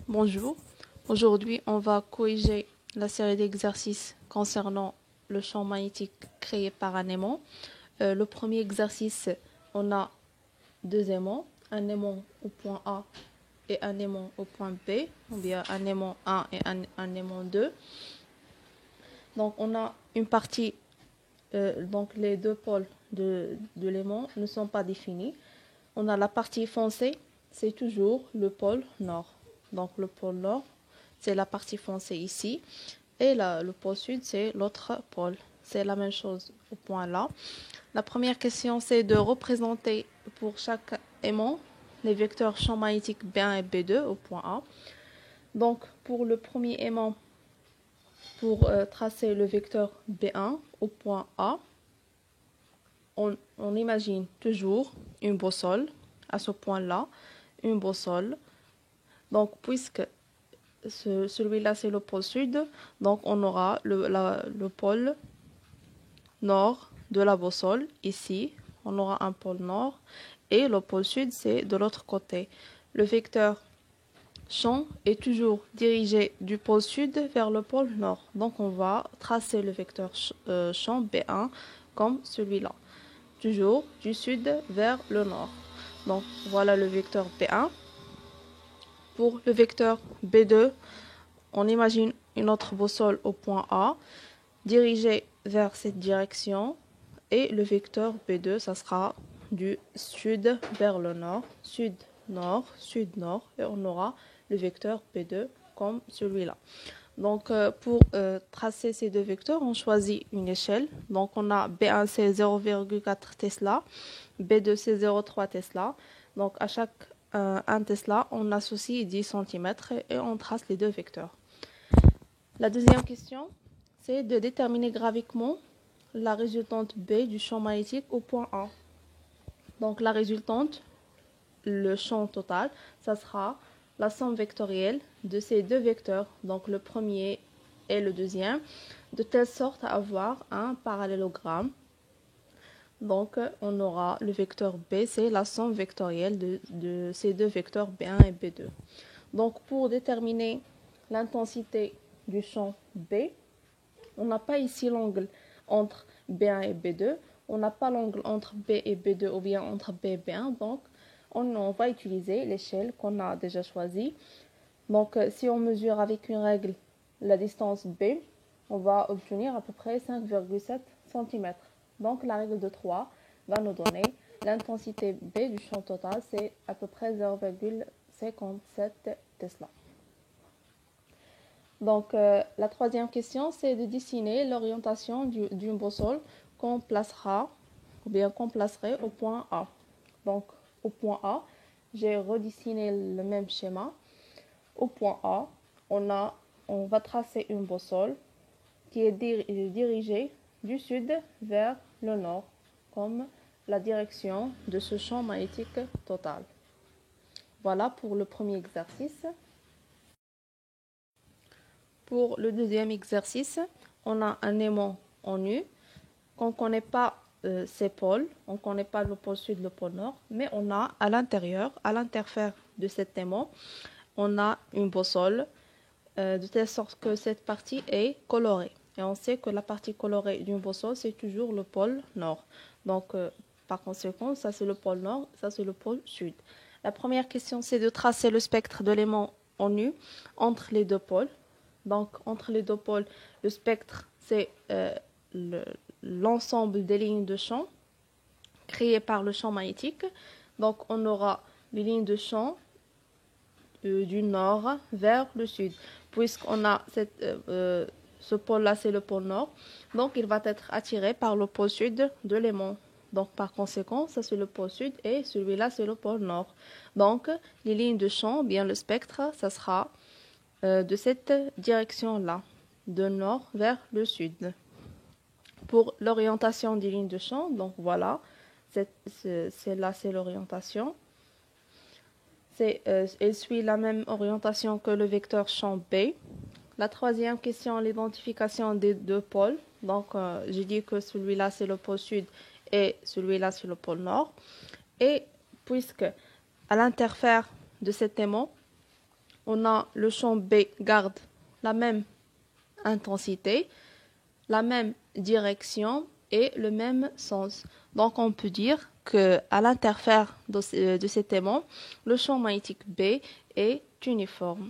Bonjour, aujourd'hui on va corriger la série d'exercices concernant le champ magnétique créé par un aimant. Le premier exercice, on a deux aimants, un aimant au point A et un aimant au point B, ou bien un aimant 1 et un aimant 2. Donc on a une partie, donc les deux pôles de l'aimant ne sont pas définis. On a la partie foncée, c'est toujours le pôle nord. Donc le pôle nord, c'est la partie foncée ici. Et le pôle sud, c'est l'autre pôle. C'est la même chose au point là. La première question, c'est de représenter pour chaque aimant les vecteurs champ magnétique B1 et B2 au point A. Donc pour le premier aimant, pour tracer le vecteur B1 au point A, on imagine toujours une boussole à ce point-là, une boussole. Donc, puisque celui-là, c'est le pôle sud, donc on aura le pôle nord de la boussole, ici. On aura un pôle nord et le pôle sud, c'est de l'autre côté. Le vecteur champ est toujours dirigé du pôle sud vers le pôle nord. Donc, on va tracer le vecteur champ B1 comme celui-là. Toujours du sud vers le nord. Donc voilà le vecteur B1. Pour le vecteur B2, on imagine une autre boussole au point A, dirigée vers cette direction. Et le vecteur B2, ça sera du sud vers le nord, sud-nord, sud-nord. Et on aura le vecteur B2 comme celui-là. Donc, pour tracer ces deux vecteurs, on choisit une échelle. Donc, on a B1, c'est 0,4 Tesla, B2, c'est 0,3 Tesla. Donc, à chaque 1 Tesla, on associe 10 cm et on trace les deux vecteurs. La deuxième question, c'est de déterminer graphiquement la résultante B du champ magnétique au point A. Donc, la résultante, le champ total, ça sera la somme vectorielle de ces deux vecteurs, donc le premier et le deuxième, de telle sorte à avoir un parallélogramme. Donc, on aura le vecteur B, c'est la somme vectorielle de ces deux vecteurs B1 et B2. Donc, pour déterminer l'intensité du champ B, on n'a pas ici l'angle entre B1 et B2, on n'a pas l'angle entre B et B2 ou bien entre B et B1, donc on va utiliser l'échelle qu'on a déjà choisie. Donc, si on mesure avec une règle la distance B, on va obtenir à peu près 5,7 cm. Donc, la règle de 3 va nous donner l'intensité B du champ total, c'est à peu près 0,57 Tesla. Donc, la troisième question, c'est de dessiner l'orientation d'une boussole qu'on placera, ou bien qu'on placerait au point A. Donc, au point A, j'ai redessiné le même schéma. Au point A, on va tracer une boussole qui est dirigée du sud vers le nord, comme la direction de ce champ magnétique total. Voilà pour le premier exercice. Pour le deuxième exercice, on a un aimant en U. On ne connaît pas ses pôles, on ne connaît pas le pôle sud, le pôle nord, mais on a à l'intérieur, à l'interfère de cet aimant, on a une boussole de telle sorte que cette partie est colorée. Et on sait que la partie colorée d'une boussole, c'est toujours le pôle nord. Donc, par conséquent, ça c'est le pôle nord, ça c'est le pôle sud. La première question, c'est de tracer le spectre de l'aimant en U entre les deux pôles. Donc, entre les deux pôles, le spectre, c'est l'ensemble des lignes de champ créées par le champ magnétique. Donc, on aura les lignes de champ du nord vers le sud. Puisqu'on a ce pôle-là, c'est le pôle nord. Donc, il va être attiré par le pôle sud de l'aimant. Donc, par conséquent, ça c'est le pôle sud et celui-là, c'est le pôle nord. Donc, les lignes de champ, bien le spectre, ça sera de cette direction-là, de nord vers le sud. Pour l'orientation des lignes de champ, donc voilà, celle-là, c'est l'orientation. Elle suit la même orientation que le vecteur champ B. La troisième question, l'identification des deux pôles. Donc, j'ai dit que celui-là, c'est le pôle sud et celui-là, c'est le pôle nord. Et puisque à l'interfère de cet aimant, on a le champ B garde la même intensité, la même direction et le même sens. Donc on peut dire que à l'interfère de cet aimant, le champ magnétique B est uniforme.